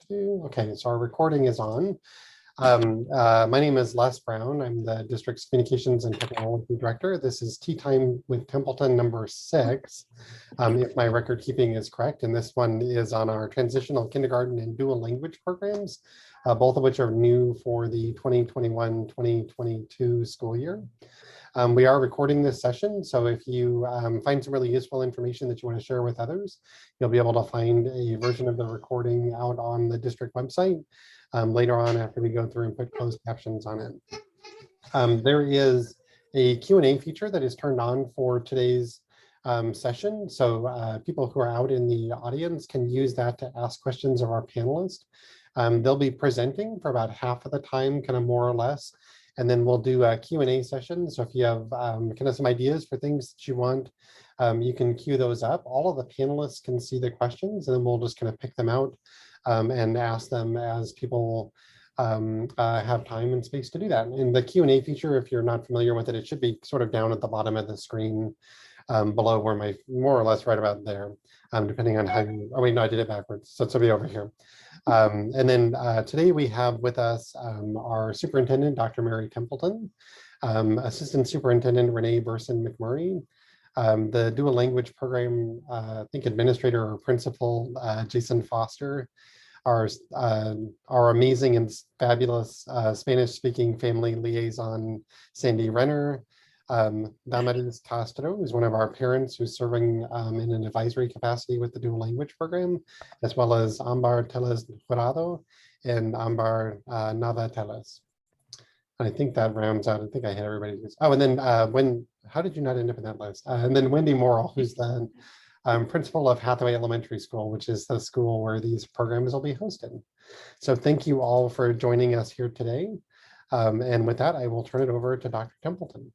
Okay, so our recording is on. My name is Les Brown. I'm the district's communications and technology director. This is Tea Time with Templeton number 6, if my record keeping is correct. And this one is on our transitional kindergarten and dual language programs, both of which are new for the 2021-2022 school year. We are recording this session, so if you find some really useful information that you want to share with others, you'll be able to find a version of the recording out on the district website later on after we go through and put closed captions on it. There is a Q&A feature that is turned on for today's session, so people who are out in the audience can use that to ask questions of our panelists. They'll be presenting for about half of the time, kind of more or less. And then we'll do a Q&A session. So if you have kind of some ideas for things that you want, you can queue those up. All of the panelists can see the questions, and then we'll just kind of pick them out and ask them as people have time and space to do that. And the Q&A feature, if you're not familiar with it, it should be sort of down at the bottom of the screen below where my, more or less right about there, depending on how you, oh wait, no, I did it backwards. So it's over here. And then today we have with us our superintendent, Dr. Mary Templeton, assistant superintendent Renee Burson McMurray, the dual language program, I think administrator or principal, Jason Foster, our amazing and fabulous Spanish speaking family liaison, Sandy Renner, Damaris Castro, who's one of our parents who's serving in an advisory capacity with the dual language program, as well as Ambar Teles Jurado and Ambar Nava Teles. I think that rounds out. I think I hit everybody. Oh, and then how did you not end up in that list? And then Wendy Morrill, who's the principal of Hathaway Elementary School, which is the school where these programs will be hosted. So thank you all for joining us here today. And with that, I will turn it over to Dr. Templeton.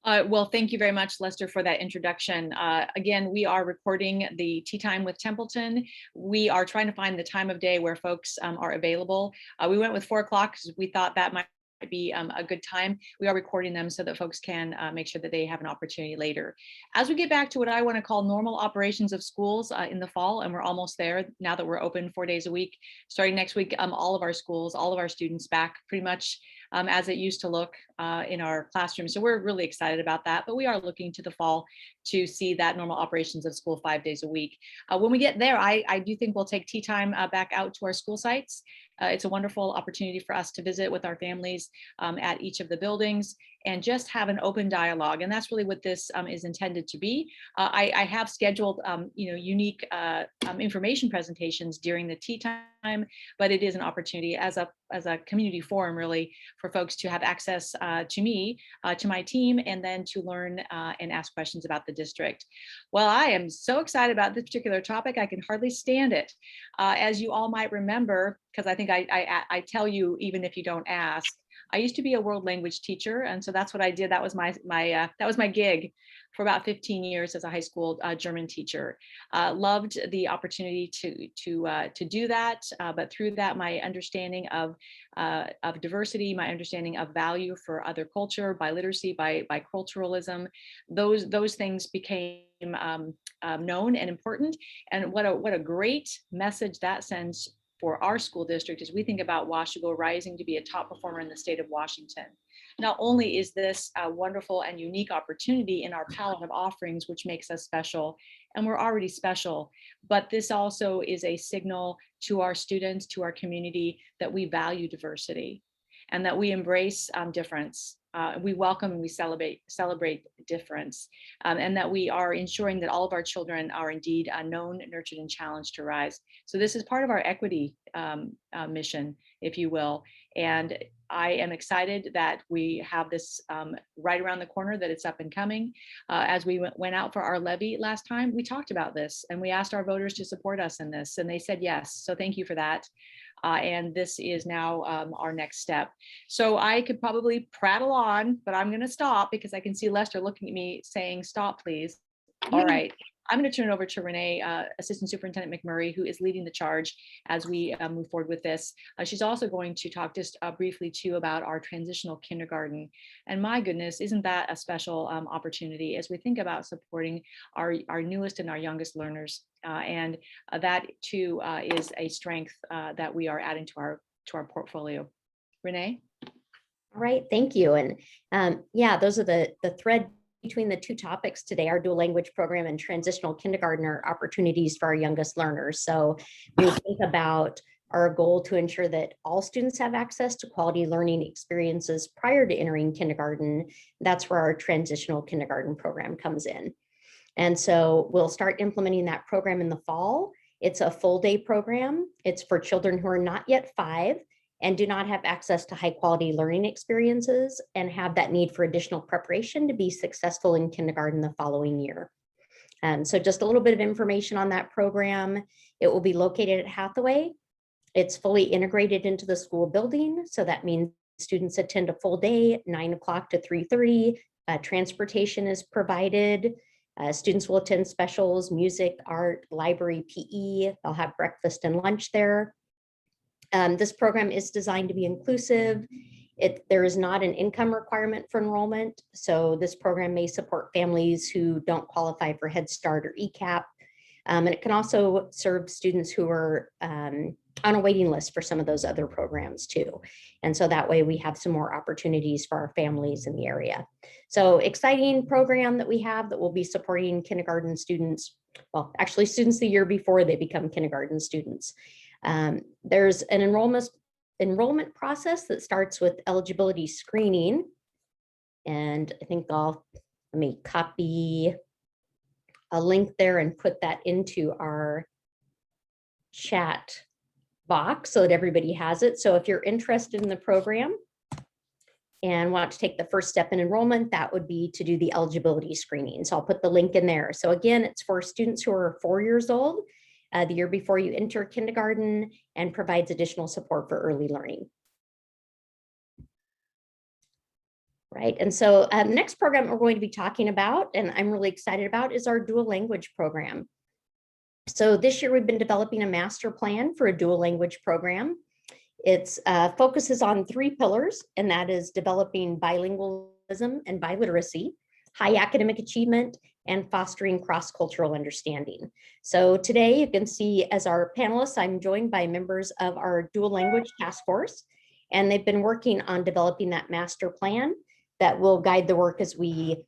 Well, thank you very much, Lester, for that introduction. Again, we are recording the Tea Time with Templeton. We are trying to find the time of day where folks are available. We went with 4 o'clock because we thought that might be a good time. We are recording them so that folks can make sure that they have an opportunity later. As we get back to what I want to call normal operations of schools in the fall, and we're almost there now that we're open 4 days a week. Starting next week, all of our schools, all of our students back pretty much as it used to look in our classroom. So we're really excited about that, but we are looking to the fall to see that normal operations of school 5 days a week. When we get there, I do think we'll take tea time back out to our school sites. It's a wonderful opportunity for us to visit with our families at each of the buildings and just have an open dialogue. And that's really what this is intended to be. I have scheduled unique information presentations during the tea time, but it is an opportunity as a community forum really for folks to have access to me, to my team, and then to learn and ask questions about the district. Well, I am so excited about this particular topic, I can hardly stand it. As you all might remember, because I think I tell you even if you don't ask, I used to be a world language teacher, and so that's what I did. That was my gig for about 15 years as a high school German teacher. Loved the opportunity to do that, but through that, my understanding of diversity, my understanding of value for other culture, biliteracy, biculturalism, those things became known and important. And what a great message that sends for our school district as we think about Washougal rising to be a top performer in the state of Washington. Not only is this a wonderful and unique opportunity in our palette of offerings, which makes us special, and we're already special, but this also is a signal to our students, to our community, that we value diversity and that we embrace difference. We welcome and we celebrate difference, and that we are ensuring that all of our children are indeed known, nurtured, and challenged to rise. So this is part of our equity mission, if you will. And I am excited that we have this right around the corner, that it's up and coming. As we went out for our levy last time, we talked about this and we asked our voters to support us in this, and they said yes. So thank you for that. And this is now our next step. So I could probably prattle on, but I'm going to stop because I can see Lester looking at me saying, stop, please. All right. I'm going to turn it over to Renee, Assistant Superintendent McMurray, who is leading the charge as we move forward with this. She's also going to talk just briefly too about our transitional kindergarten. And my goodness, isn't that a special opportunity as we think about supporting our newest and our youngest learners. And that too is a strength that we are adding to our portfolio. Renee? All right, thank you. And yeah, those are the thread between the two topics today. Our dual language program and transitional kindergarten are opportunities for our youngest learners. So we think about our goal to ensure that all students have access to quality learning experiences prior to entering kindergarten. That's where our transitional kindergarten program comes in. And so we'll start implementing that program in the fall. It's a full day program. It's for children who are not yet 5 and do not have access to high quality learning experiences and have that need for additional preparation to be successful in kindergarten the following year. So just a little bit of information on that program. It will be located at Hathaway. It's fully integrated into the school building. So that means students attend a full day, 9 o'clock to 3:30. Transportation is provided. Students will attend specials, music, art, library, PE. They'll have breakfast and lunch there. This program is designed to be inclusive. There is not an income requirement for enrollment. So this program may support families who don't qualify for Head Start or ECAP. And it can also serve students who are on a waiting list for some of those other programs too. And so that way we have some more opportunities for our families in the area. So exciting program that we have that will be supporting kindergarten students. Well, actually students the year before they become kindergarten students. There's an enrollment process that starts with eligibility screening. And I think let me copy a link there and put that into our chat box so that everybody has it. So if you're interested in the program and want to take the first step in enrollment, that would be to do the eligibility screening. So I'll put the link in there. So again, it's for students who are 4 years old, the year before you enter kindergarten, and provides additional support for early learning. Right, and so the next program we're going to be talking about, and I'm really excited about, is our dual language program. So this year we've been developing a master plan for a dual language program. It focuses on 3 pillars, and that is developing bilingualism and biliteracy, high academic achievement, and fostering cross-cultural understanding. So today you can see as our panelists, I'm joined by members of our dual language task force, and they've been working on developing that master plan that will guide the work as we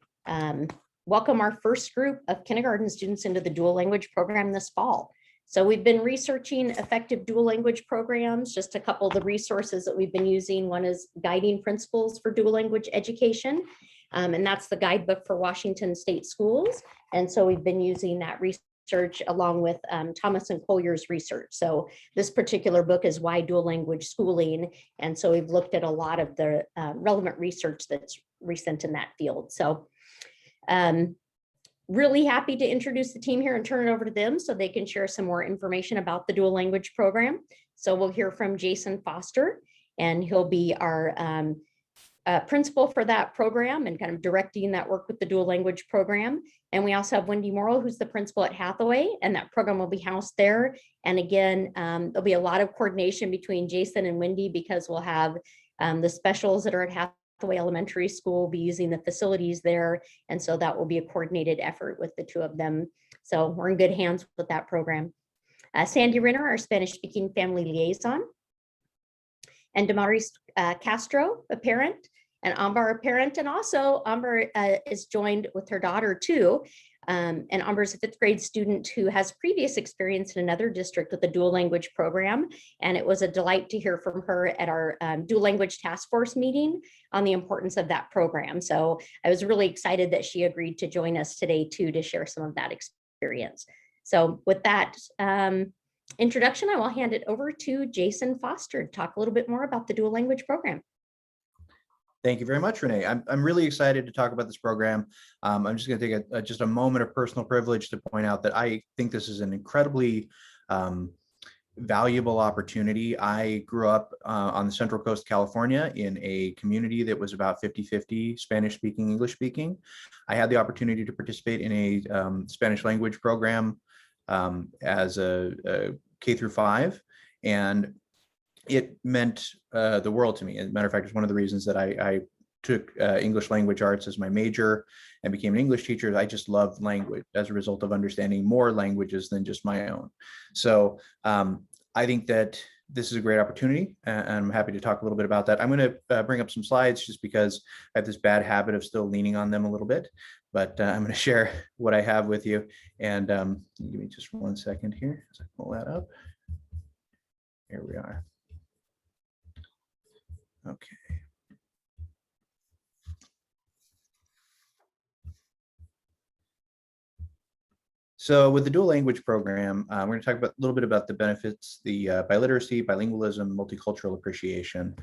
welcome our first group of kindergarten students into the dual language program this fall. So we've been researching effective dual language programs. Just a couple of the resources that we've been using. One is Guiding Principles for Dual Language Education. And that's the guidebook for Washington State schools. And so we've been using that research along with Thomas and Collier's research. So this particular book is Why Dual Language Schooling. And so we've looked at a lot of the relevant research that's recent in that field. So really happy to introduce the team here and turn it over to them so they can share some more information about the dual language program. So we'll hear from Jason Foster, and he'll be our principal for that program and kind of directing that work with the dual language program. And we also have Wendy Morrill, who's the principal at Hathaway, and that program will be housed there. And again, there'll be a lot of coordination between Jason and Wendy because we'll have the specials that are at Hathaway Elementary School be using the facilities there. And so that will be a coordinated effort with the 2 of them. So we're in good hands with that program. Sandy Renner, our Spanish speaking family liaison, and Damaris Castro, a parent, and Amber, a parent, and also Amber is joined with her daughter too. And Amber is a 5th grade student who has previous experience in another district with the dual language program. And it was a delight to hear from her at our dual language task force meeting on the importance of that program. So I was really excited that she agreed to join us today too, to share some of that experience. So with that introduction, I will hand it over to Jason Foster to talk a little bit more about the dual language program. Thank you very much, Renee. I'm really excited to talk about this program. I'm just going to take just a moment of personal privilege to point out that I think this is an incredibly valuable opportunity. I grew up on the Central Coast, California, in a community that was about 50-50 Spanish speaking, English speaking. I had the opportunity to participate in a Spanish language program as a K through 5, and it meant the world to me. As a matter of fact, it's one of the reasons that I took English language arts as my major and became an English teacher. I just loved language as a result of understanding more languages than just my own. So I think that this is a great opportunity, and I'm happy to talk a little bit about that. I'm going to bring up some slides just because I have this bad habit of still leaning on them a little bit, but I'm going to share what I have with you. And give me just 1 second here as I pull that up. Here we are. Okay. So with the dual language program, we're going to talk about a little bit about the benefits, the biliteracy, bilingualism, multicultural appreciation.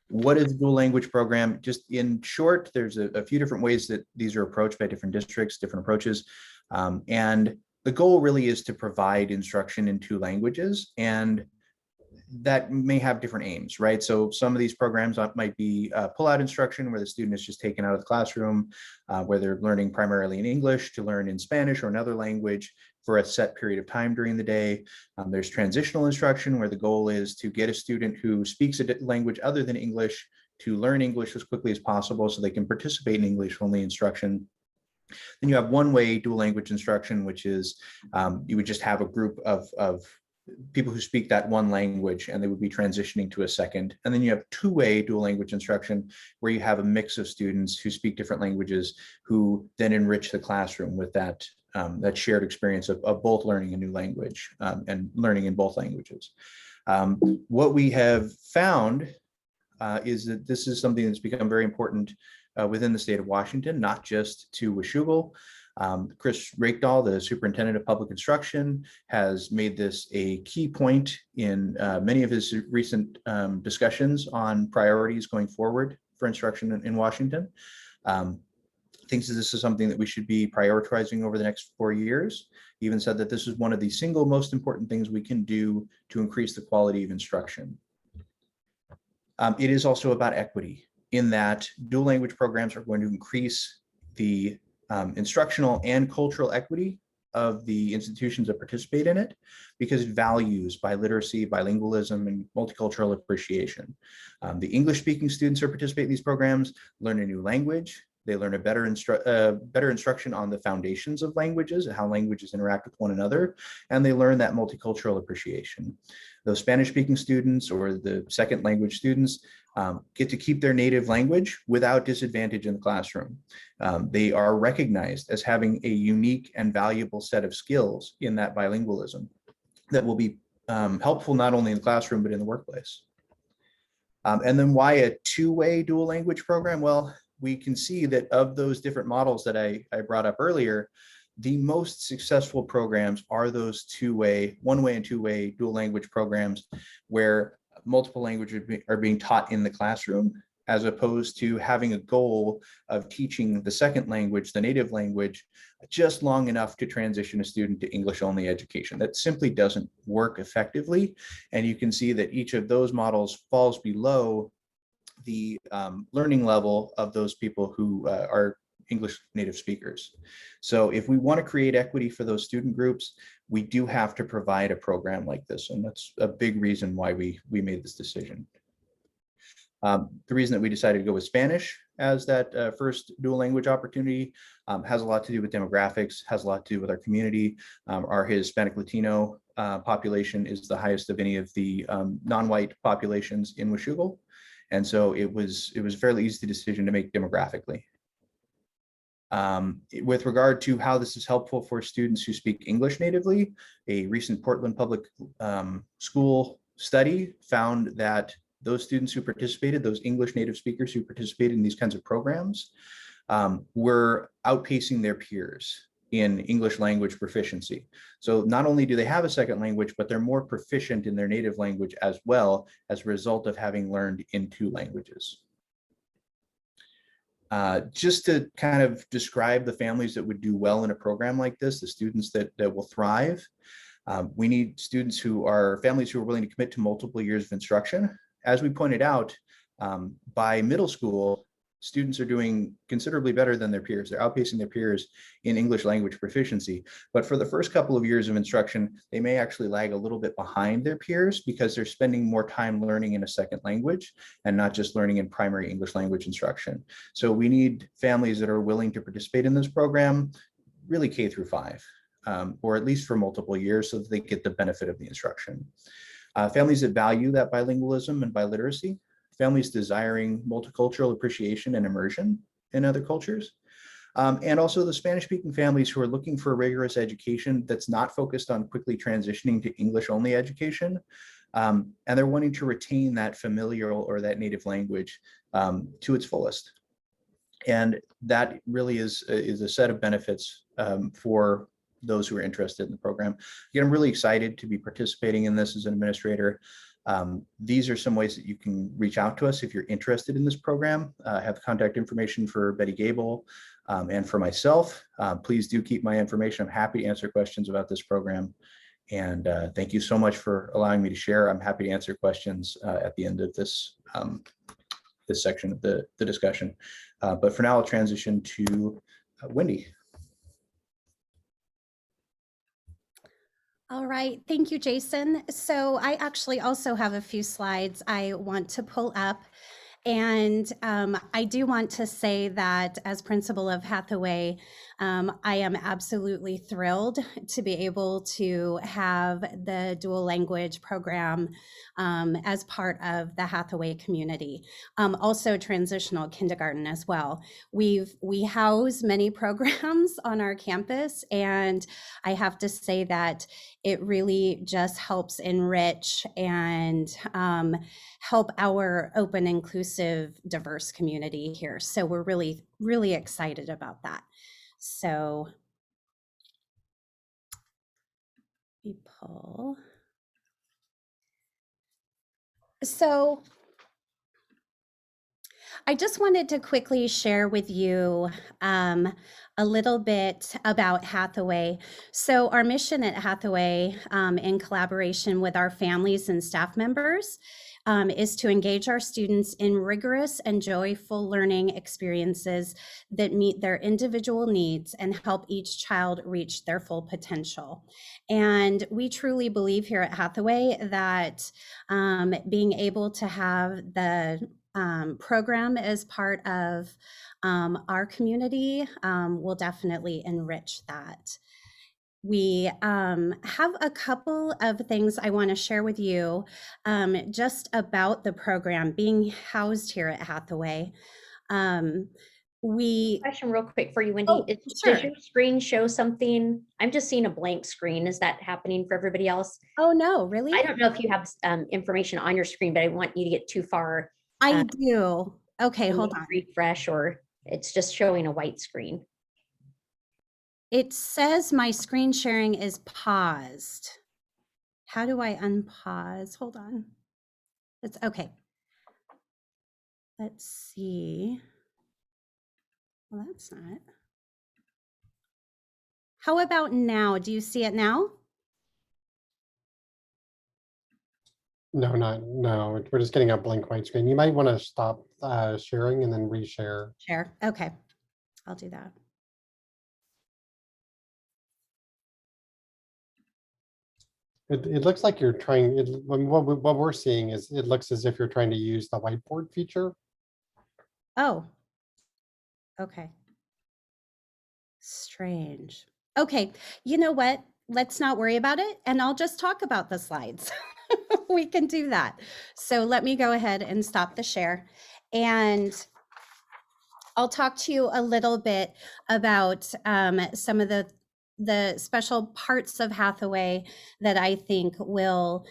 What is the dual language program? Just in short, there's a few different ways that these are approached by different districts, different approaches. And the goal really is to provide instruction in 2 languages, and that may have different aims, right? So some of these programs might be pull-out instruction where the student is just taken out of the classroom, where they're learning primarily in English to learn in Spanish or another language for a set period of time during the day. There's transitional instruction where the goal is to get a student who speaks a language other than English to learn English as quickly as possible so they can participate in English-only instruction. Then you have one-way dual language instruction, which is you would just have a group of people who speak that one language and they would be transitioning to a second. And then you have two-way dual language instruction where you have a mix of students who speak different languages who then enrich the classroom with that shared experience of both learning a new language and learning in both languages. What we have found is that this is something that's become very important within the state of Washington, not just to Washougal. Chris Rakedahl, the superintendent of public instruction, has made this a key point in many of his recent discussions on priorities going forward for instruction in Washington. Thinks that this is something that we should be prioritizing over the next 4 years. He even said that this is one of the single most important things we can do to increase the quality of instruction. It is also about equity in that dual language programs are going to increase the instructional and cultural equity of the institutions that participate in it because it values biliteracy, bilingualism, and multicultural appreciation. The English-speaking students who participate in these programs learn a new language. They learn a better instruction on the foundations of languages, how languages interact with one another, and they learn that multicultural appreciation. Those Spanish-speaking students or the second language students get to keep their native language without disadvantage in the classroom. They are recognized as having a unique and valuable set of skills in that bilingualism that will be helpful not only in the classroom, but in the workplace. And then why a two-way dual language program? Well, we can see that of those different models that I brought up earlier, the most successful programs are those one-way and two-way dual language programs where multiple languages are being taught in the classroom, as opposed to having a goal of teaching the second language, the native language, just long enough to transition a student to English-only education. That simply doesn't work effectively. And you can see that each of those models falls below the learning level of those people who are English native speakers. So if we want to create equity for those student groups, we do have to provide a program like this. And that's a big reason why we made this decision. The reason that we decided to go with Spanish as that first dual language opportunity has a lot to do with demographics, has a lot to do with our community. Our Hispanic Latino population is the highest of any of the non-white populations in Washougal. And so it was a fairly easy decision to make demographically. With regard to how this is helpful for students who speak English natively, a recent Portland Public School study found that those students who participated, those English native speakers who participated in these kinds of programs, were outpacing their peers in English language proficiency. So not only do they have a second language, but they're more proficient in their native language as well as a result of having learned in two languages. Just to kind of describe the families that would do well in a program like this, the students that will thrive. We need students families who are willing to commit to multiple years of instruction. As we pointed out, by middle school, students are doing considerably better than their peers. They're outpacing their peers in English language proficiency. But for the first couple of years of instruction, they may actually lag a little bit behind their peers because they're spending more time learning in a second language and not just learning in primary English language instruction. So we need families that are willing to participate in this program, really K through 5, or at least for multiple years so that they get the benefit of the instruction. Families that value that bilingualism and biliteracy, families desiring multicultural appreciation and immersion in other cultures, and also the Spanish-speaking families who are looking for a rigorous education that's not focused on quickly transitioning to English-only education, and they're wanting to retain that familial or that native language to its fullest. And that really is a set of benefits for those who are interested in the program. Again, I'm really excited to be participating in this as an administrator. These are some ways that you can reach out to us if you're interested in this program. I have contact information for Betty Gable and for myself. Please do keep my information. I'm happy to answer questions about this program. And thank you so much for allowing me to share. I'm happy to answer questions at the end of this section of the discussion. But for now, I'll transition to Wendy. All right, thank you, Jason. So I actually also have a few slides I want to pull up. And I do want to say that as principal of Hathaway, I am absolutely thrilled to be able to have the dual language program as part of the Hathaway community. Also transitional kindergarten as well. We house many programs on our campus, and I have to say that it really just helps enrich and help our open, inclusive, diverse community here. So we're really, really excited about that. So we pull. So I just wanted to quickly share with you a little bit about Hathaway. So our mission at Hathaway, in collaboration with our families and staff members, is to engage our students in rigorous and joyful learning experiences that meet their individual needs and help each child reach their full potential. And we truly believe here at Hathaway that being able to have the program as part of our community will definitely enrich that. We have a couple of things I want to share with you just about the program being housed here at Hathaway. Question real quick for you, Wendy. Oh, sure. Does your screen show something? I'm just seeing a blank screen. Is that happening for everybody else? Oh, no, really? I don't know if you have information on your screen, but I want you to get too far. I do. Okay, hold on. Refresh, or it's just showing a white screen. It says my screen sharing is paused. How do I unpause? Hold on. It's okay. Let's see. Well, that's not. How about now? Do you see it now? No, we're just getting a blank white screen. You might want to stop sharing and then reshare. Share. Okay, I'll do that. It looks like you're trying, what we're seeing is it looks as if you're trying to use the whiteboard feature. Oh, okay. Strange. Okay, you know what? Let's not worry about it, and I'll just talk about the slides. We can do that. So let me go ahead and stop the share, and I'll talk to you a little bit about some of the special parts of Hathaway that I think will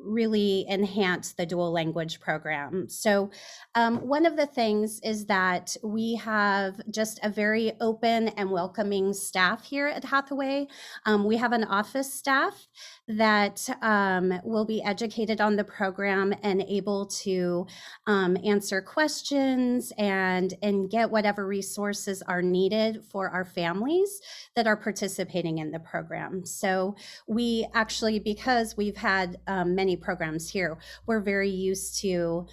really enhance the dual language program. So one of the things is that we have just a very open and welcoming staff here at Hathaway. We have an office staff that will be educated on the program and able to answer questions and get whatever resources are needed for our families that are participating in the program. So we actually, because we've had many programs here, we're very used to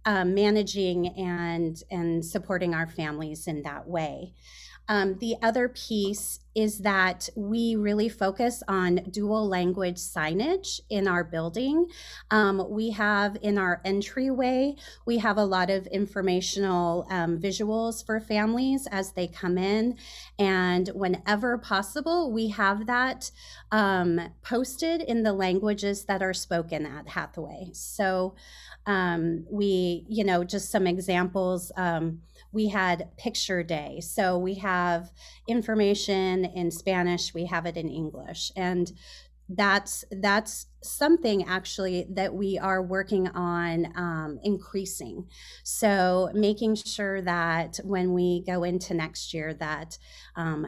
managing and supporting our families in that way. The other piece is that we really focus on dual language signage in our building. We have in our entryway, we have a lot of informational visuals for families as they come in. And whenever possible, we have that posted in the languages that are spoken at Hathaway. So just some examples. We had picture day. So we have information in Spanish, we have it in English. And that's something actually that we are working on increasing. So making sure that when we go into next year that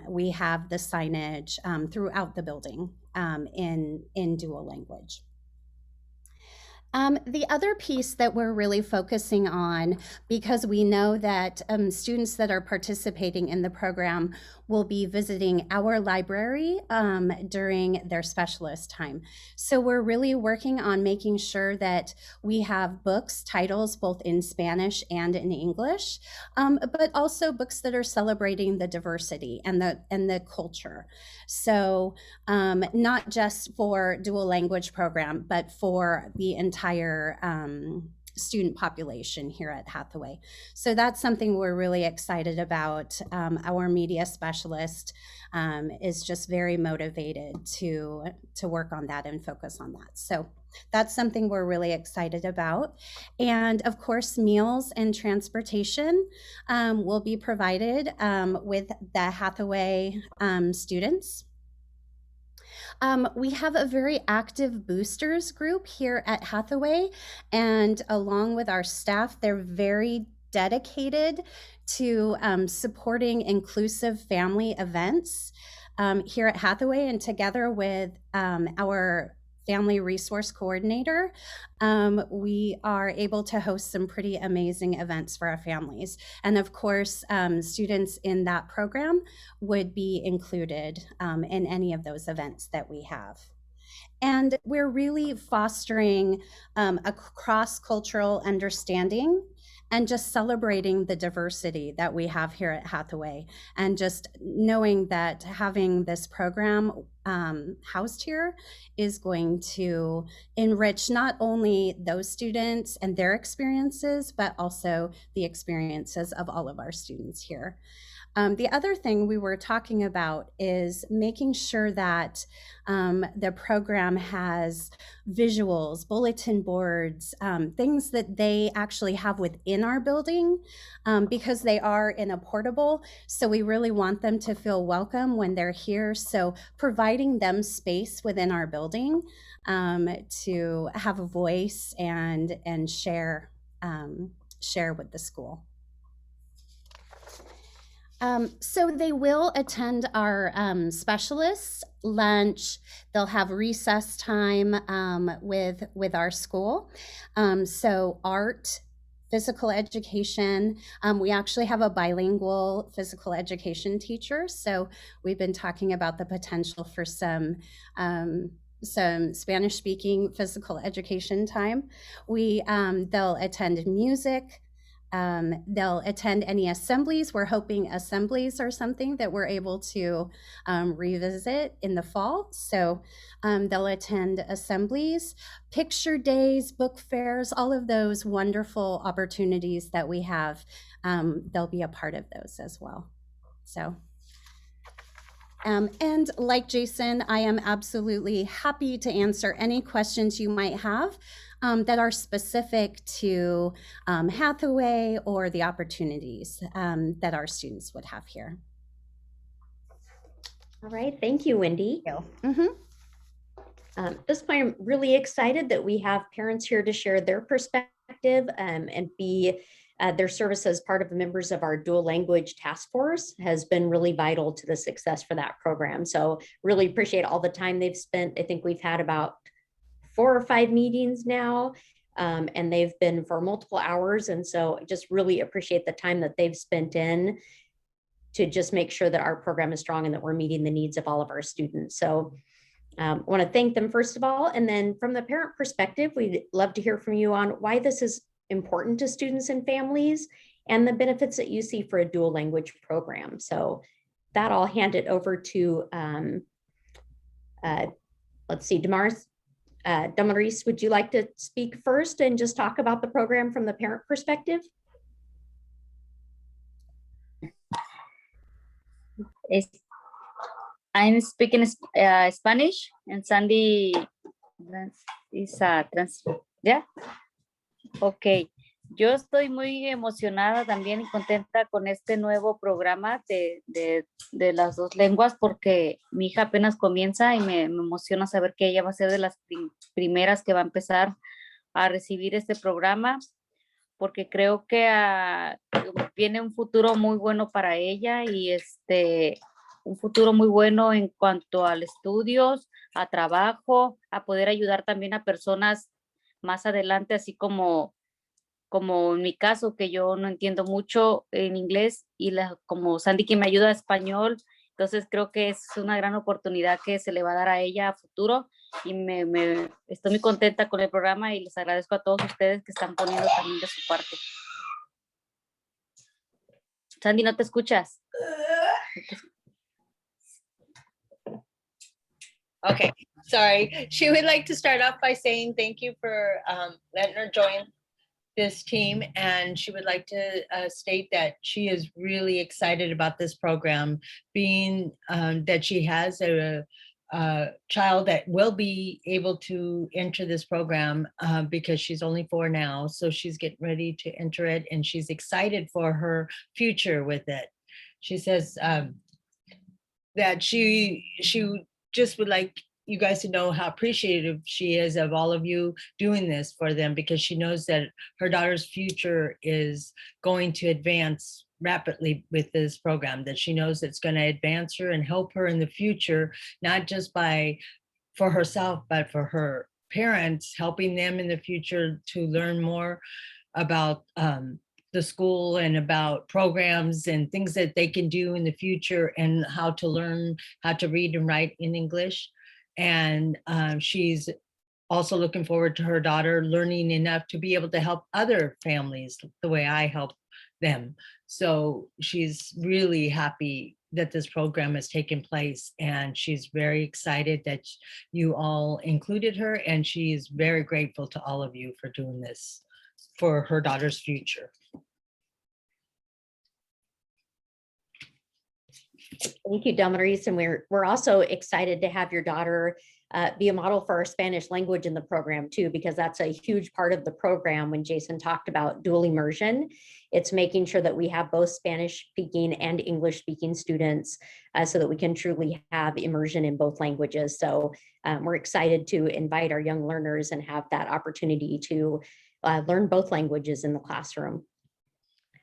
we have the signage throughout the building in dual language. The other piece that we're really focusing on, because we know that students that are participating in the program will be visiting our library during their specialist time. So we're really working on making sure that we have books, titles, both in Spanish and in English, but also books that are celebrating the diversity and the culture. So not just for dual language program, but for the entire student population here at Hathaway. So that's something we're really excited about. Our media specialist is just very motivated to work on that and focus on that. So that's something we're really excited about. And of course, meals and transportation will be provided with the Hathaway students. We have a very active boosters group here at Hathaway, and along with our staff, they're very dedicated to supporting inclusive family events here at Hathaway, and together with our family resource coordinator, we are able to host some pretty amazing events for our families. And of course, students in that program would be included in any of those events that we have. And we're really fostering a cross-cultural understanding and just celebrating the diversity that we have here at Hathaway, and just knowing that having this program housed here is going to enrich not only those students and their experiences, but also the experiences of all of our students here. The other thing we were talking about is making sure that the program has visuals, bulletin boards, things that they actually have within our building because they are in a portable. So we really want them to feel welcome when they're here. So providing them space within our building to have a voice and share with the school. So they will attend our specialists lunch. They'll have recess time with our school. So art, physical education. We actually have a bilingual physical education teacher. So we've been talking about the potential for some Spanish speaking physical education time. They'll attend music. They'll attend any assemblies. We're hoping assemblies are something that we're able to revisit in the fall. So they'll attend assemblies, picture days, book fairs, all of those wonderful opportunities that we have. They'll be a part of those as well. So. And like Jason, I am absolutely happy to answer any questions you might have that are specific to Hathaway or the opportunities that our students would have here. All right, thank you, Wendy. Thank you. This point, I'm really excited that we have parents here to share their perspective and be their service as part of the members of our dual language task force has been really vital to the success for that program. So really appreciate all the time they've spent. I think we've had about 4 or 5 meetings now, and they've been for multiple hours. And so just really appreciate the time that they've spent in to just make sure that our program is strong and that we're meeting the needs of all of our students. So I want to thank them first of all. And then from the parent perspective, we'd love to hear from you on why this is important to students and families and the benefits that you see for a dual language program. So that I'll hand it over to, let's see, Damaris, would you like to speak first and just talk about the program from the parent perspective? I'm speaking Spanish, and Sandy is yeah. Ok, yo estoy muy emocionada también y contenta con este nuevo programa de las 2 lenguas porque mi hija apenas comienza y me emociona saber que ella va a ser de las primeras que va a empezar a recibir este programa porque creo que viene un futuro muy bueno para ella y un futuro muy bueno en cuanto a estudios, a trabajo, a poder ayudar también a personas más adelante, así como en mi caso, que yo no entiendo mucho en inglés y como Sandy que me ayuda a español, entonces creo que es una gran oportunidad que se le va a dar a ella a futuro y estoy muy contenta con el programa y les agradezco a todos ustedes que están poniendo también de su parte. Sandy, ¿no te escuchas? Okay, sorry. She would like to start off by saying thank you for letting her join this team. And she would like to state that she is really excited about this program, being that she has a child that will be able to enter this program because she's only 4 now. So she's getting ready to enter it and she's excited for her future with it. She says that she just would like you guys to know how appreciative she is of all of you doing this for them because she knows that her daughter's future is going to advance rapidly with this program, that she knows it's going to advance her and help her in the future, not just for herself, but for her parents, helping them in the future to learn more about the school and about programs and things that they can do in the future and how to learn how to read and write in English. And she's also looking forward to her daughter learning enough to be able to help other families the way I help them. So she's really happy that this program has taken place and she's very excited that you all included her and she's very grateful to all of you for doing this for her daughter's future. Thank you, Damaris. And we're also excited to have your daughter be a model for our Spanish language in the program too, because that's a huge part of the program. When Jason talked about dual immersion, it's making sure that we have both Spanish speaking and English speaking students so that we can truly have immersion in both languages. So we're excited to invite our young learners and have that opportunity to learn both languages in the classroom.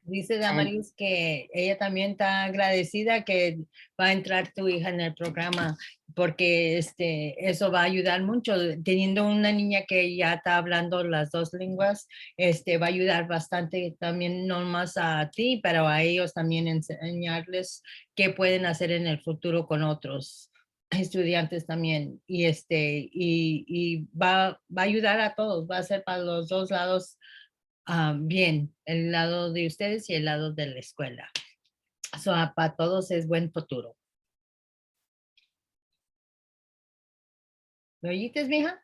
Dice Damaris que ella también está agradecida que va a entrar tu hija en el programa porque eso va a ayudar mucho. Teniendo una niña que ya está hablando las 2 lenguas, va a ayudar bastante también, no más a ti, pero a ellos también enseñarles qué pueden hacer en el futuro con otros estudiantes también. Y va a ayudar a todos, va a ser para los 2 lados. Bien, el lado de ustedes y el lado de la escuela. So, para todos es buen futuro. ¿Me oíste, mija?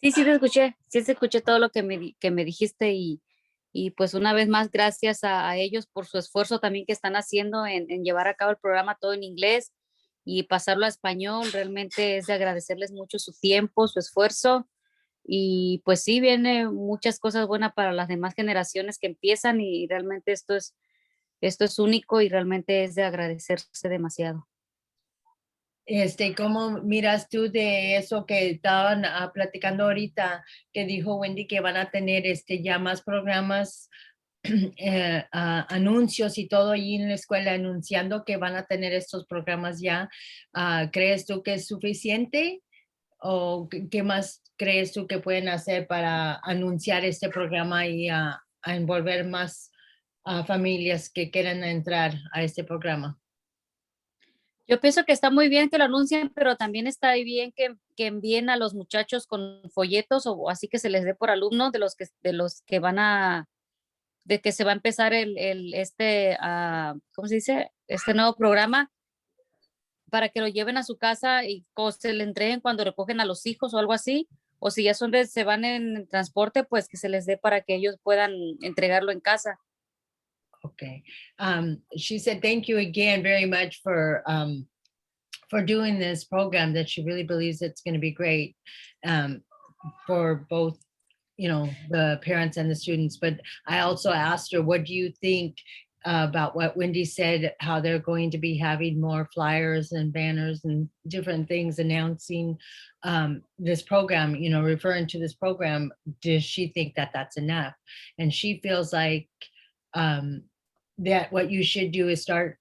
Sí, sí te escuché, sí te escuché todo lo que me dijiste y pues una vez más gracias a ellos por su esfuerzo también que están haciendo en llevar a cabo el programa todo en inglés y pasarlo a español. Realmente es de agradecerles mucho su tiempo, su esfuerzo. Y pues sí, viene muchas cosas buenas para las demás generaciones que empiezan y realmente esto es único y realmente es de agradecerse demasiado. ¿Cómo miras tú de eso que estaban platicando ahorita, que dijo Wendy que van a tener ya más programas, anuncios y todo ahí en la escuela anunciando que van a tener estos programas ya? ¿Crees tú que es suficiente? ¿O qué más crees tú que pueden hacer para anunciar este programa y a envolver más familias que quieran entrar a este programa? Yo pienso que está muy bien que lo anuncien, pero también está bien que envíen a los muchachos con folletos o así que se les dé por alumnos de los que van a, de que se va a empezar ¿cómo se dice? Este nuevo programa para que lo lleven a su casa y se le entreguen cuando recogen a los hijos o algo así. O si ya se van en transporte, pues que se les dé para que ellos puedan entregarlo en casa. Okay. She said, thank you again very much for doing this program, that she really believes it's going to be great for both, the parents and the students. But I also asked her, what do you think about what Wendy said, how they're going to be having more flyers and banners and different things announcing this program, referring to this program? Does she think that that's enough? And she feels like that what you should do is start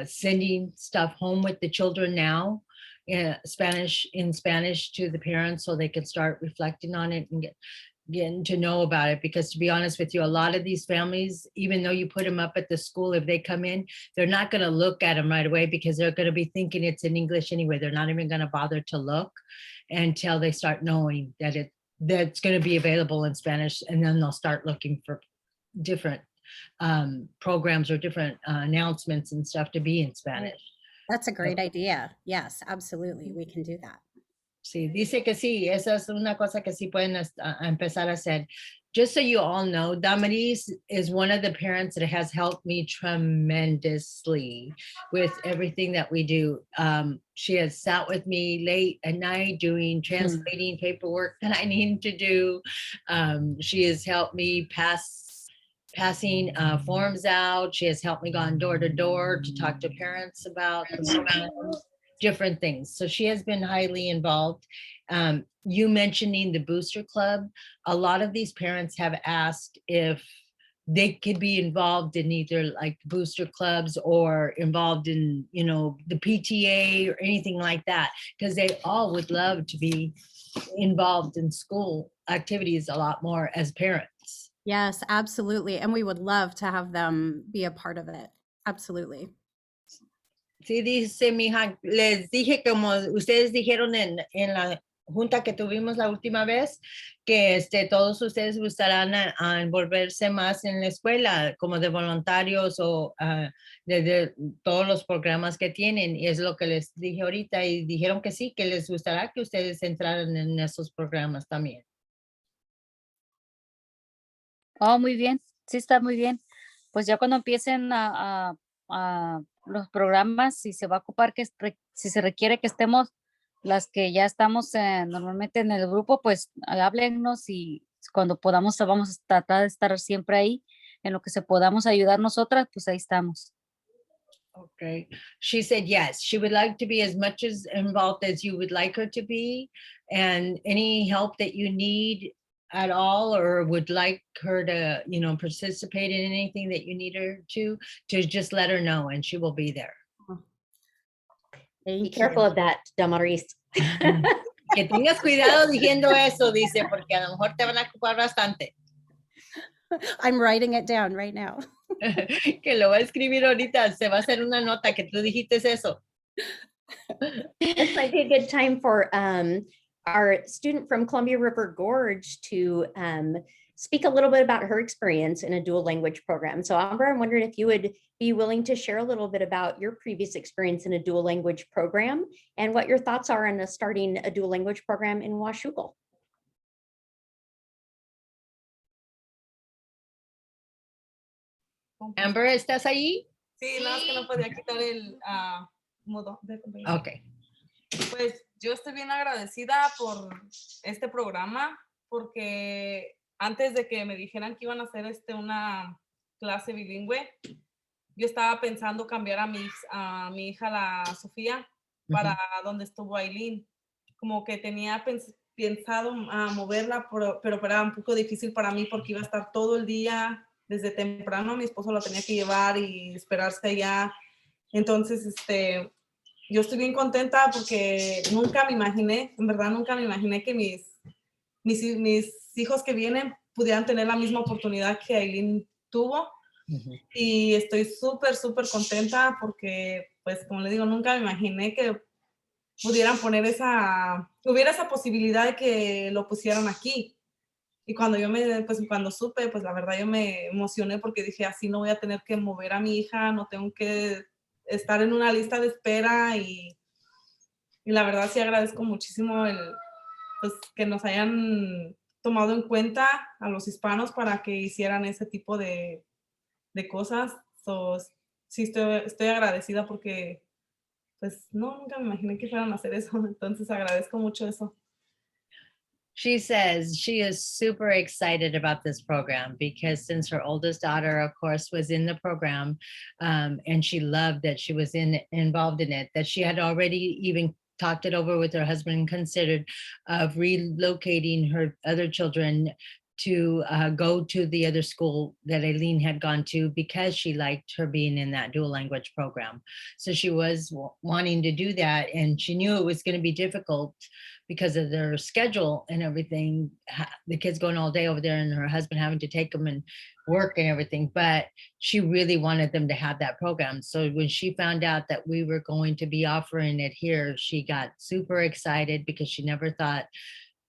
sending stuff home with the children now in Spanish to the parents, so they can start reflecting on it and getting to know about it. Because to be honest with you, a lot of these families, even though you put them up at the school, if they come in, they're not going to look at them right away because they're going to be thinking it's in English anyway. They're not even going to bother to look until they start knowing that that's going to be available in Spanish, and then they'll start looking for different programs or different announcements and stuff to be in Spanish. That's a great idea. Yes, absolutely. We can do that. Sí, dice que sí, esa es una cosa que sí pueden empezar a hacer. Just so you all know, Damaris is one of the parents that has helped me tremendously with everything that we do. She has sat with me late at night doing translating paperwork that I need to do. She has helped me passing forms out. She has helped me gone door to door to talk to parents about different things. So she has been highly involved. You mentioning the booster club, a lot of these parents have asked if they could be involved in either like booster clubs or involved in, the PTA or anything like that, because they all would love to be involved in school activities a lot more as parents. Yes, absolutely. And we would love to have them be a part of it. Absolutely. Sí, dice mi hija, les dije, como ustedes dijeron en la junta que tuvimos la última vez, que todos ustedes gustarán a envolverse más en la escuela, como de voluntarios o de todos los programas que tienen. Y es lo que les dije ahorita, y dijeron que sí, que les gustará que ustedes entraran en esos programas también. Oh, muy bien. Sí, está muy bien. Pues ya cuando empiecen a los programas, si se va a ocupar si se requiere que estemos las que ya estamos normalmente en el grupo, pues háblennos y cuando podamos vamos a tratar de estar siempre ahí. En lo que se podamos ayudar nosotras, pues ahí estamos. Okay. She said yes, she would like to be as much as involved as you would like her to be, and any help that you need at all, or would like her to, participate in anything that you need her to just let her know and she will be there. Be careful of that, Damaris. Que tengas cuidado diciendo eso, dice, porque a lo mejor te van a ocupar bastante. I'm writing it down right now. Que lo va a escribir ahorita, se va a hacer una nota que tú dijiste eso. This might be a good time for our student from Columbia River Gorge to speak a little bit about her experience in a dual language program. So Amber, I'm wondering if you would be willing to share a little bit about your previous experience in a dual language program and what your thoughts are on starting a dual language program in Washougal. Amber, ¿estás ahí? Sí, nada más que no podía quitar el mudo. Ok. Pues yo estoy bien agradecida por este programa, porque antes de que me dijeran que iban a hacer una clase bilingüe, yo estaba pensando cambiar a mi hija, la Sofía, para donde estuvo Aileen. Como que tenía pensado moverla, pero era un poco difícil para mí porque iba a estar todo el día desde temprano. Mi esposo la tenía que llevar y esperarse allá. Entonces, yo estoy bien contenta porque nunca me imaginé, en verdad nunca me imaginé que mis hijos que vienen pudieran tener la misma oportunidad que Aileen tuvo. Y estoy súper, súper contenta porque, pues, como le digo, nunca me imaginé que pudieran poner hubiera esa posibilidad de que lo pusieran aquí. Y cuando cuando supe, pues la verdad yo me emocioné porque dije, así no voy a tener que mover a mi hija, no tengo que estar en una lista de espera y la verdad sí agradezco muchísimo pues, que nos hayan tomado en cuenta a los hispanos para que hicieran ese tipo de cosas. Sí, estoy agradecida porque pues no, nunca me imaginé que fueran a hacer eso. Entonces agradezco mucho eso. She says she is super excited about this program because since her oldest daughter, of course, was in the program, and she loved that she was involved in it, that she had already even talked it over with her husband and considered of relocating her other children to go to the other school that Aileen had gone to because she liked her being in that dual language program. So she was wanting to do that, and she knew it was going to be difficult because of their schedule and everything, the kids going all day over there and her husband having to take them and work and everything, but she really wanted them to have that program. So when she found out that we were going to be offering it here, she got super excited because she never thought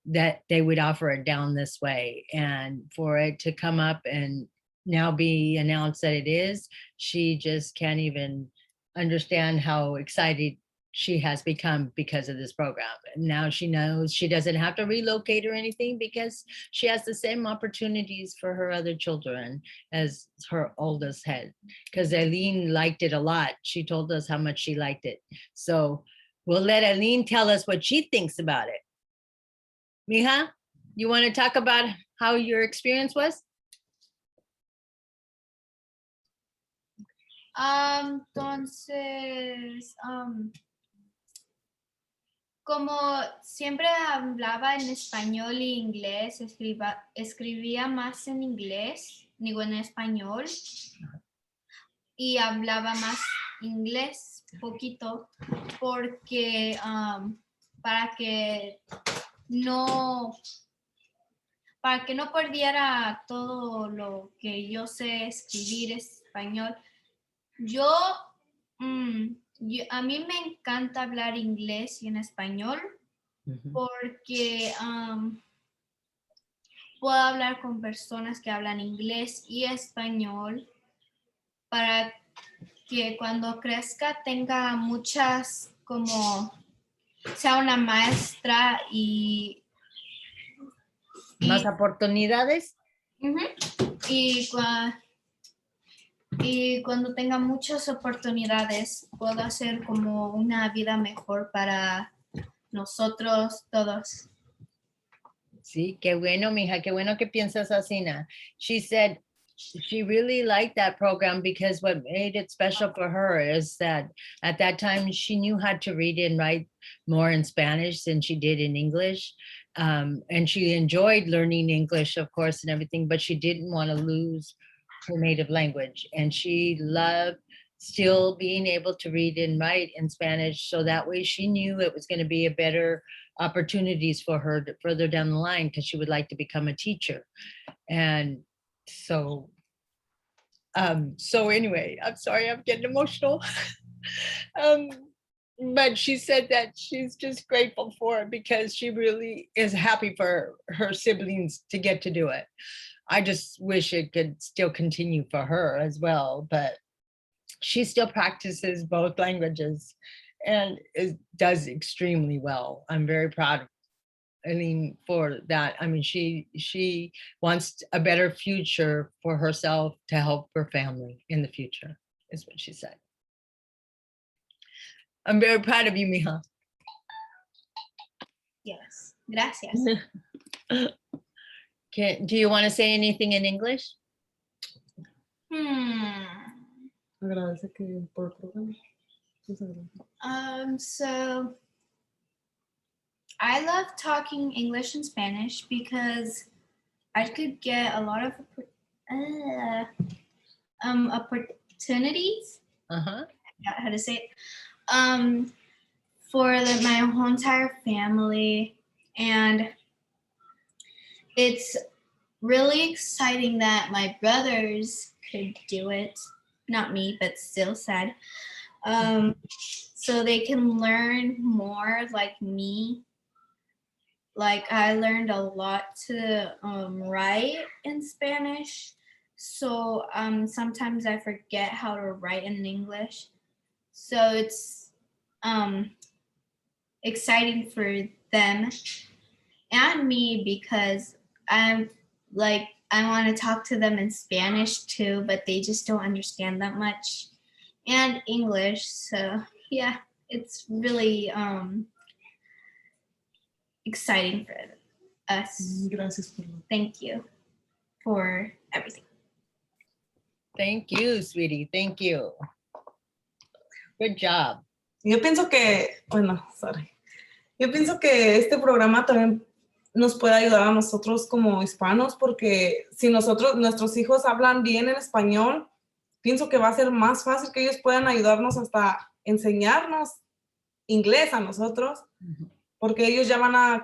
that they would offer it down this way. And for it to come up and now be announced that it is, she just can't even understand how excited she has become because of this program. And now she knows she doesn't have to relocate or anything because she has the same opportunities for her other children as her oldest had. Because Aileen liked it a lot. She told us how much she liked it. So we'll let Aileen tell us what she thinks about it. Mija, you want to talk about how your experience was? Entonces, como siempre hablaba en español e inglés, escribía más en inglés, digo en español, y hablaba más inglés poquito, porque para que no perdiera todo lo que yo sé escribir español. A mí me encanta hablar inglés y en español porque puedo hablar con personas que hablan inglés y español para que cuando crezca tenga muchas, como sea una maestra y más oportunidades. Y cuando tenga muchas oportunidades, puedo hacer como una vida mejor para nosotros todos. Sí, qué bueno, mija, qué bueno que piensas así, na. She said she really liked that program because what made it special for her is that at that time she knew how to read and write more in Spanish than she did in English. And she enjoyed learning English, of course, and everything, but she didn't want to lose her native language. And she loved still being able to read and write in Spanish. So that way she knew it was going to be a better opportunities for her to further down the line because she would like to become a teacher. And so anyway, I'm sorry, I'm getting emotional. But she said that she's just grateful for it because she really is happy for her siblings to get to do it. I just wish it could still continue for her as well, but she still practices both languages and does extremely well. I'm very proud of Aileen for that. I mean, she wants a better future for herself to help her family in the future, is what she said. I'm very proud of you, mija. Yes, gracias. Do you want to say anything in English? Agradece que por el programa. So I love talking English and Spanish because I could get a lot of opportunities. Uh-huh. How to say it? For my whole entire family, and it's really exciting that my brothers could do it. Not me, but still sad. So they can learn more like me. Like I learned a lot to write in Spanish. So sometimes I forget how to write in English. So it's exciting for them and me because I'm like, I want to talk to them in Spanish too, but they just don't understand that much, and English. So yeah, it's really exciting for us. Thank you for everything. Thank you, sweetie. Thank you. Good job. Yo pienso que, Yo pienso que este programa también nos puede ayudar a nosotros como hispanos, porque si nuestros hijos hablan bien en español, pienso que va a ser más fácil que ellos puedan ayudarnos hasta enseñarnos inglés a nosotros, porque ellos ya van a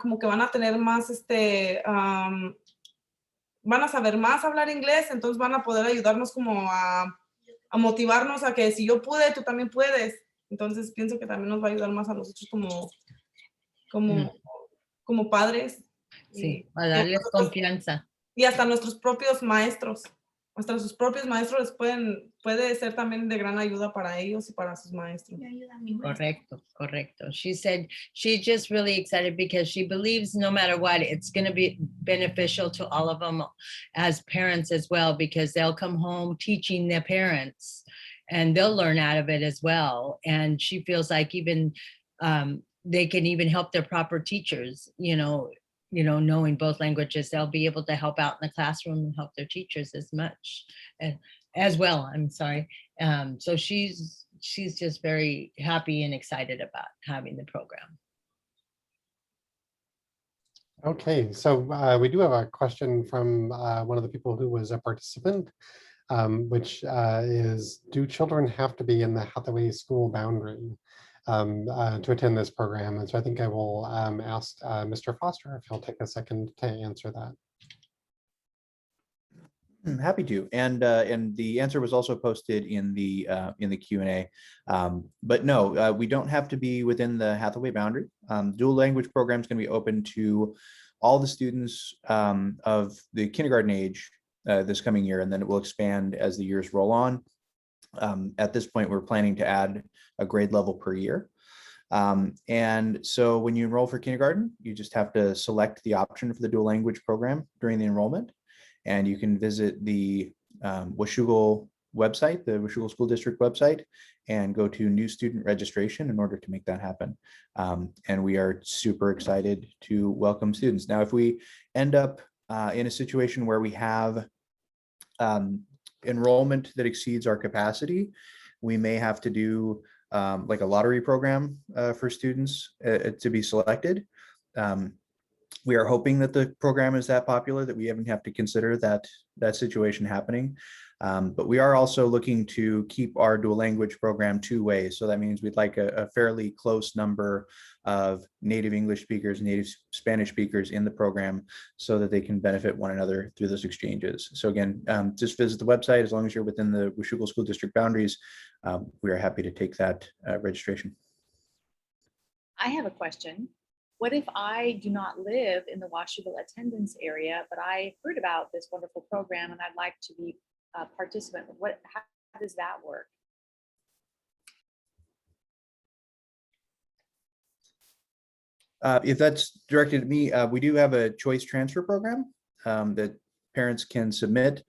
tener más, van a saber más hablar inglés, entonces van a poder ayudarnos como a motivarnos a que si yo pude, tú también puedes. Entonces pienso que también nos va a ayudar más a nosotros como padres. Sí, a darles confianza. Y hasta nuestros propios maestros. Hasta sus propios maestros puede ser también de gran ayuda para ellos y para sus maestros. Correcto, correcto. She said she's just really excited because she believes no matter what, it's going to be beneficial to all of them as parents as well, because they'll come home teaching their parents and they'll learn out of it as well. And she feels like even they can even help their proper teachers, knowing both languages, they'll be able to help out in the classroom and help their teachers as well. I'm sorry. So she's just very happy and excited about having the program. Okay, so we do have a question from one of the people who was a participant, which is, do children have to be in the Hathaway school boundary to attend this program? And so I think I will ask Mr. Foster if he'll take a second to answer that. I'm happy to, and the answer was also posted in the Q&A. But no, we don't have to be within the Hathaway boundary. Dual language program is going to be open to all the students of the kindergarten age this coming year, and then it will expand as the years roll on. At this point, we're planning to add a grade level per year. And so when you enroll for kindergarten, you just have to select the option for the dual language program during the enrollment. And you can visit the Washougal website, the Washougal School District website, and go to new student registration in order to make that happen. And we are super excited to welcome students. Now, if we end up in a situation where we have enrollment that exceeds our capacity, we may have to do like a lottery program for students to be selected. We are hoping that the program is that popular that we even have to consider that situation happening. But we are also looking to keep our dual language program two ways. So that means we'd like a fairly close number of native English speakers, native Spanish speakers in the program so that they can benefit one another through those exchanges. So again, just visit the website. As long as you're within the Washougal School District boundaries, we are happy to take that registration. I have a question. What if I do not live in the Washougal attendance area, but I heard about this wonderful program and I'd like to be a participant? How does that work? If that's directed at me, we do have a choice transfer program that parents can submit.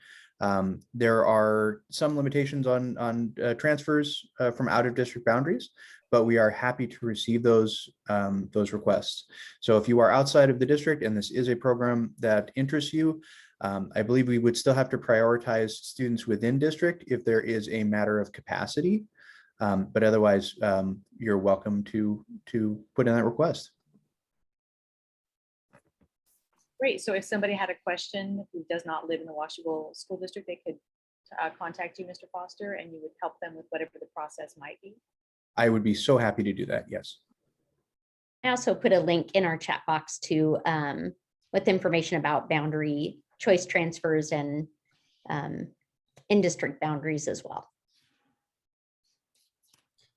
There are some limitations on transfers from out of district boundaries, but we are happy to receive those requests. So if you are outside of the district and this is a program that interests you, I believe we would still have to prioritize students within district if there is a matter of capacity. But otherwise, you're welcome to put in that request. Great. So if somebody had a question who does not live in the Washougal School District, they could contact you, Mr. Foster, and you would help them with whatever the process might be. I would be so happy to do that. Yes. I also put a link in our chat box to with information about boundary choice transfers and in-district boundaries as well.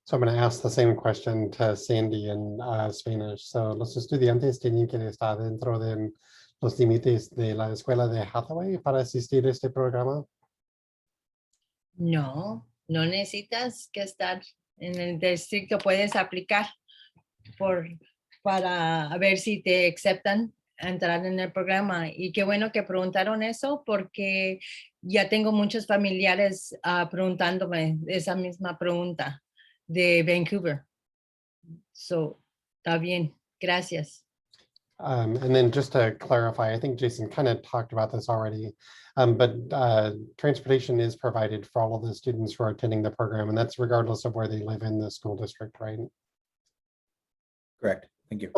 So I'm going to ask the same question to Sandy in Spanish. So, ¿los estudiantes tienen que estar dentro de los límites de la escuela de Hathaway para asistir a este programa? No, no necesitas que estar en el distrito, puedes aplicar para ver si te aceptan entrar en el programa. Y qué bueno que preguntaron eso, porque ya tengo muchos familiares preguntándome esa misma pregunta de Vancouver. So, está bien, gracias. And then just to clarify, I think Jason kind of talked about this already, but transportation is provided for all of the students who are attending the program, and that's regardless of where they live in the school district, right? Correct. Thank you.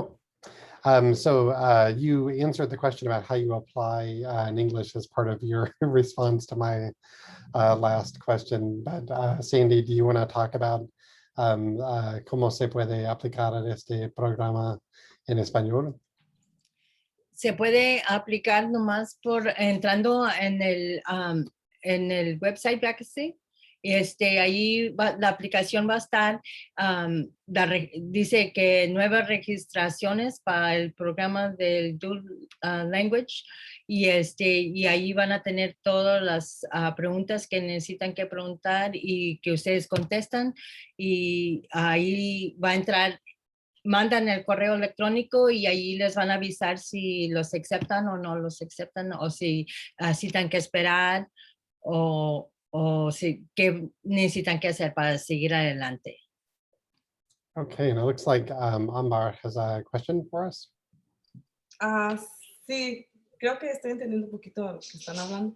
So you answered the question about how you apply in English as part of your response to my last question, but Sandy, do you want to talk about cómo se puede aplicar este programa en español? Se puede aplicar nomás por entrando en el website, ¿verdad que sí? Ahí la aplicación va a estar, dice que nuevas registraciones para el programa del Dual Language y ahí van a tener todas las preguntas que necesitan que preguntar y que ustedes contestan, y ahí va a entrar, mandan el correo electrónico y ahí les van a avisar si los aceptan o no los aceptan, o si necesitan que esperar o si qué necesitan que hacer para seguir adelante. Okay, and it looks like Ambar has a question for us. Sí, creo que estoy entendiendo un poquito de lo que están hablando.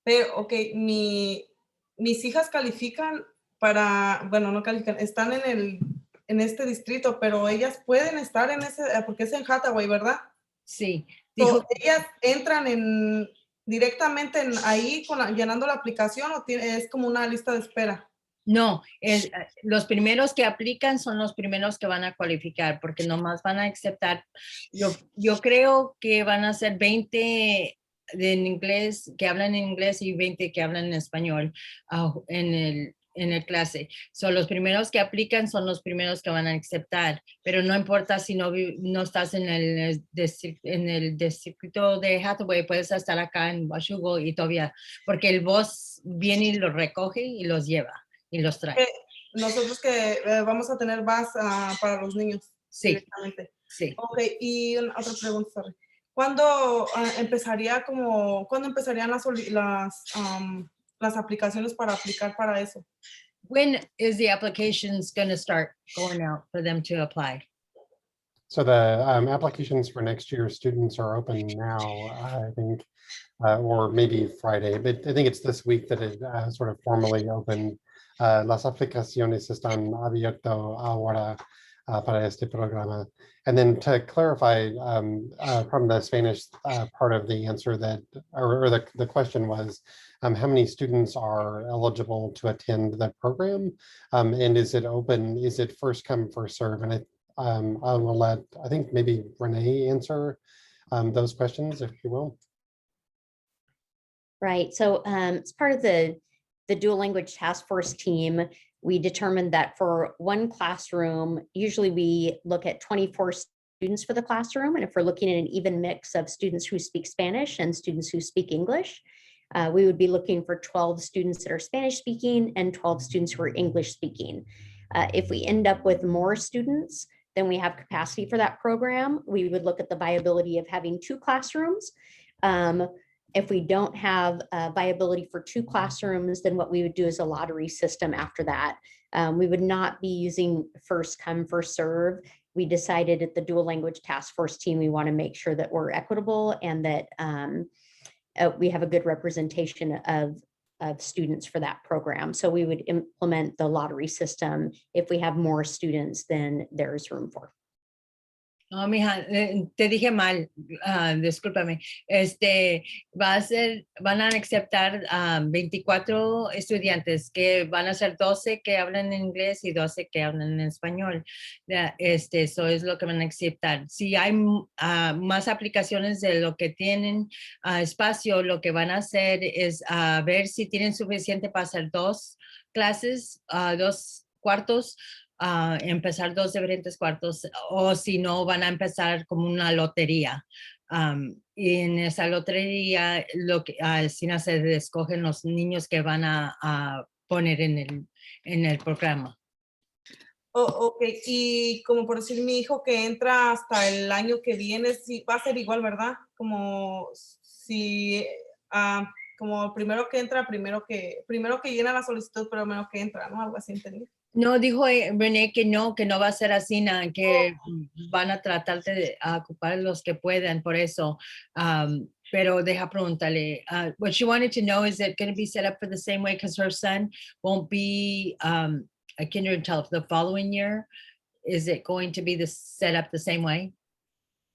Pero, ok, mis hijas califican para, bueno, no califican, están en este distrito, pero ellas pueden estar en ese, porque es en Hathaway, ¿verdad? Sí. Ellas entran directamente ahí llenando la aplicación, o es como una lista de espera. No, los primeros que aplican son los primeros que van a cualificar, porque nomás van a aceptar. Yo creo que van a ser 20 en inglés, que hablan en inglés, y 20 que hablan en español en el clase. Los primeros que aplican son los primeros que van a aceptar, pero no importa si no estás en el distrito de Hathaway, puedes estar acá en Washougal y todavía, porque el bus viene y los recoge y los lleva y los trae. Nosotros que vamos a tener bus para los niños. Sí. Directamente. Sí. Ok, y otra pregunta, sorry. ¿Cuándo empezarían las aplicaciones para aplicar para eso? When is the applications going to start going out for them to apply? So the applications for next year's students are open now, I think, or maybe Friday, but I think it's this week that it sort of formally opened. Las aplicaciones están abiertas ahora para este programa. And then to clarify from the Spanish part of the answer that, or the question was, how many students are eligible to attend the program? And is it open, is it first come, first serve? And I will let, I think maybe Renee answer those questions, if you will. Right, so as part of the dual language task force team, we determined that for one classroom, usually we look at 24 students for the classroom. And if we're looking at an even mix of students who speak Spanish and students who speak English, we would be looking for 12 students that are Spanish speaking and 12 students who are English speaking. If we end up with more students than we have capacity for that program, we would look at the viability of having 2 classrooms. If we don't have viability for 2 classrooms, then what we would do is a lottery system after that. We would not be using first come, first serve. We decided at the dual language task force team, we want to make sure that we're equitable and that we have a good representation of of students for that program. So we would implement the lottery system if we have more students than there's room for. No, mija, te dije mal, discúlpame. Van a aceptar 24 estudiantes, que van a ser 12 que hablan inglés y 12 que hablan en español. Eso es lo que van a aceptar. Si hay más aplicaciones de lo que tienen espacio, lo que van a hacer es ver si tienen suficiente para hacer 2 clases, 2 cuartos, empezar 2 diferentes cuartos, o si no van a empezar como una lotería. Y en esa lotería si no se escogen los niños que van a poner en el programa. Ok, y como por decir mi hijo que entra hasta el año que viene, sí, va a ser igual, ¿verdad? Como si, como primero que entra, primero que llena la solicitud, pero primero que entra, ¿no? Algo así, ¿entendí? No, dijo René que no va a ser así, que van a tratar de ocupar los que puedan, por eso. Pero deja preguntarle. What she wanted to know is it going to be set up for the same way, because her son won't be a kindergarten until the following year. Is it going to be set up the same way?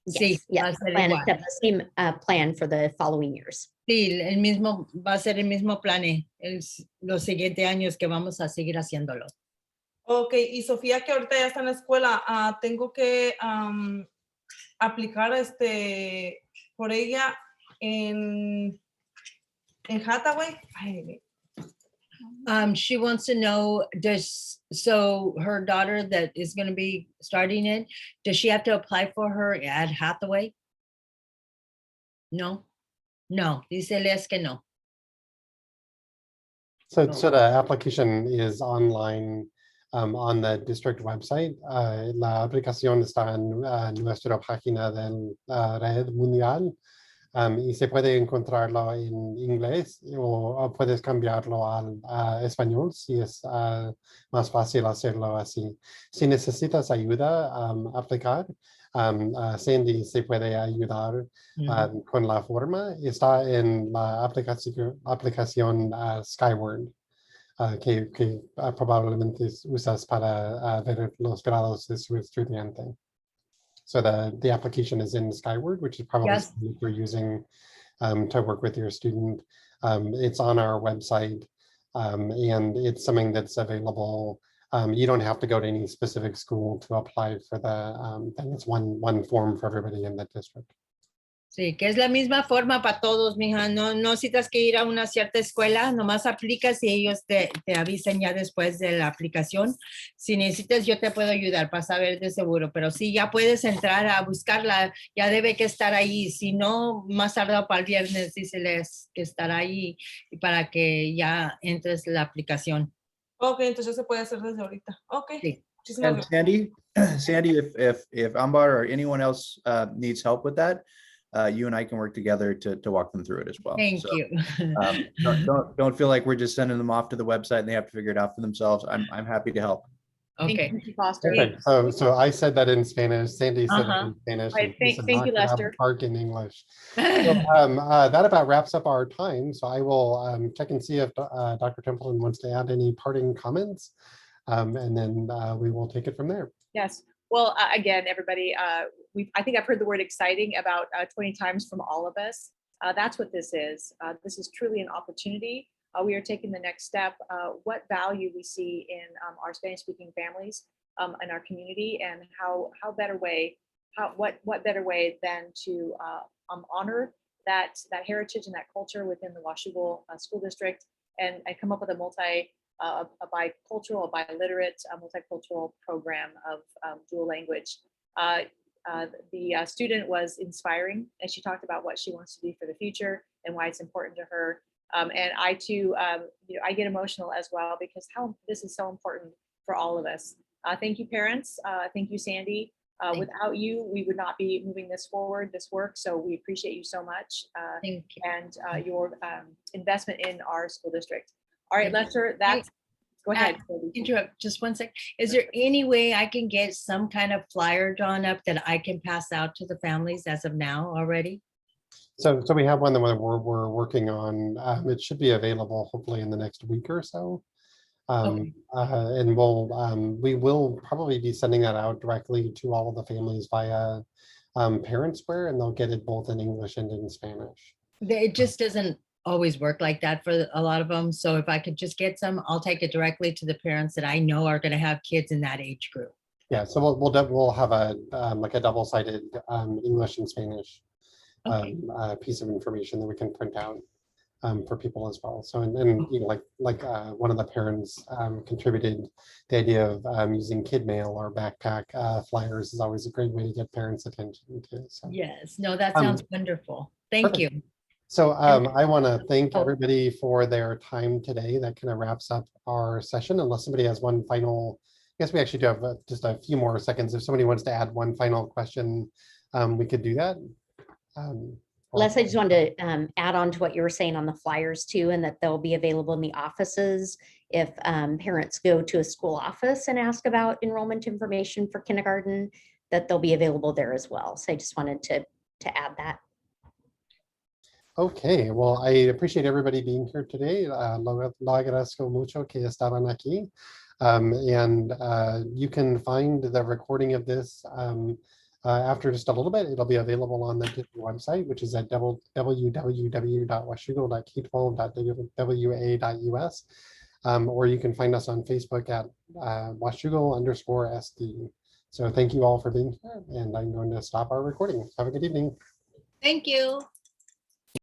Yes, Sí, va a yes, ser plan, igual. except the same plan for the following years. Sí, va a ser el mismo plan los siguientes años que vamos a seguir haciéndolo. Ok, y Sofía, que ahorita ya está en la escuela, tengo que aplicar por ella en Hathaway. Ay, She wants to know, so her daughter that is going to be starting it, does she have to apply for her at Hathaway? No, dice Les que no. So the application is online on the district website. La aplicación está en nuestra página de red mundial. Y se puede encontrarlo en inglés o puedes cambiarlo al español si es más fácil hacerlo así. Si necesitas ayuda a aplicar, Sandy se puede ayudar con la forma. Está en la aplicación Skyward, que probablemente usas para ver los grados de su estudiante. So the application is in Skyward, which is probably Yes. something you're using to work with your student. It's on our website, and it's something that's available. You don't have to go to any specific school to apply for the thing. It's one form for everybody in the district. Sí, que es la misma forma para todos, mija. No necesitas que ir a una cierta escuela, nomás aplicas y ellos te avisan ya después de la aplicación. Si necesitas, yo te puedo ayudar para saber de seguro, pero sí, ya puedes entrar a buscarla, ya debe que estar ahí. Si no, más tardado para el viernes, díceles que estará ahí para que ya entres la aplicación. Ok, entonces se puede hacer desde ahorita. Ok. Sí. Muchísimas And gracias. Sandy, if Ambar or anyone else needs help with that, you and I can work together to walk them through it as well. Thank So, you. don't feel like we're just sending them off to the website and they have to figure it out for themselves. I'm happy to help. Thank you, Foster. Perfect. So I said that in Spanish. Sandy said that in Spanish. Right, and Lisa thank you, knocked it out of the Lester. park in English. So, that about wraps up our time. So I will check and see if Dr. Templeton wants to add any parting comments, and then we will take it from there. Yes. Well, again, everybody, I think I've heard the word exciting about 20 times from all of us. That's what this is. This is truly an opportunity. We are taking the next step. What value we see in our Spanish-speaking families in our community, and what better way than to honor that heritage and that culture within the Washougal School District, and come up with a bicultural, a biliterate, multicultural program of dual language. The student was inspiring, and she talked about what she wants to do for the future and why it's important to her. And I too, I get emotional as well, because this is so important for all of us. Thank you, parents. Thank you, Sandy. Without you, we would not be moving this work. So we appreciate you so much, Thank you. and your investment in our school district. All right, Lester, go ahead. Interrupt just one sec. Is there any way I can get some kind of flyer drawn up that I can pass out to the families as of now already? So we have one that we're working on. It should be available hopefully in the next week or so. Okay. And we will probably be sending that out directly to all of the families via ParentsWare, and they'll get it both in English and in Spanish. It just doesn't always work like that for a lot of them. So if I could just get some, I'll take it directly to the parents that I know are going to have kids in that age group. Yeah, so we'll have a like a double-sided English and Spanish Okay. piece of information that we can print out for people as well. So and you know, like one of the parents contributed the idea of using kid mail or backpack flyers is always a great way to get parents' attention too. So Yes, no, that sounds wonderful. Thank perfect. you. So I want to thank Oh. everybody for their time today. That kind of wraps up our session. Unless somebody has one final, I guess we actually do have just a few more seconds. If somebody wants to add one final question, we could do that. Les, I just wanted to add on to what you were saying on the flyers too, and that they'll be available in the offices. If parents go to a school office and ask about enrollment information for kindergarten, that they'll be available there as well. So I just wanted to add that. Okay, well, I appreciate everybody being here today. Lo agradezco mucho que estaban aquí. And you can find the recording of this after just a little bit. It'll be available on the website, which is at www.washougal.k12.wa.us. Or you can find us on Facebook at @Washougal_SD. So thank you all for being here, and I'm going to stop our recording. Have a good evening. Thank you.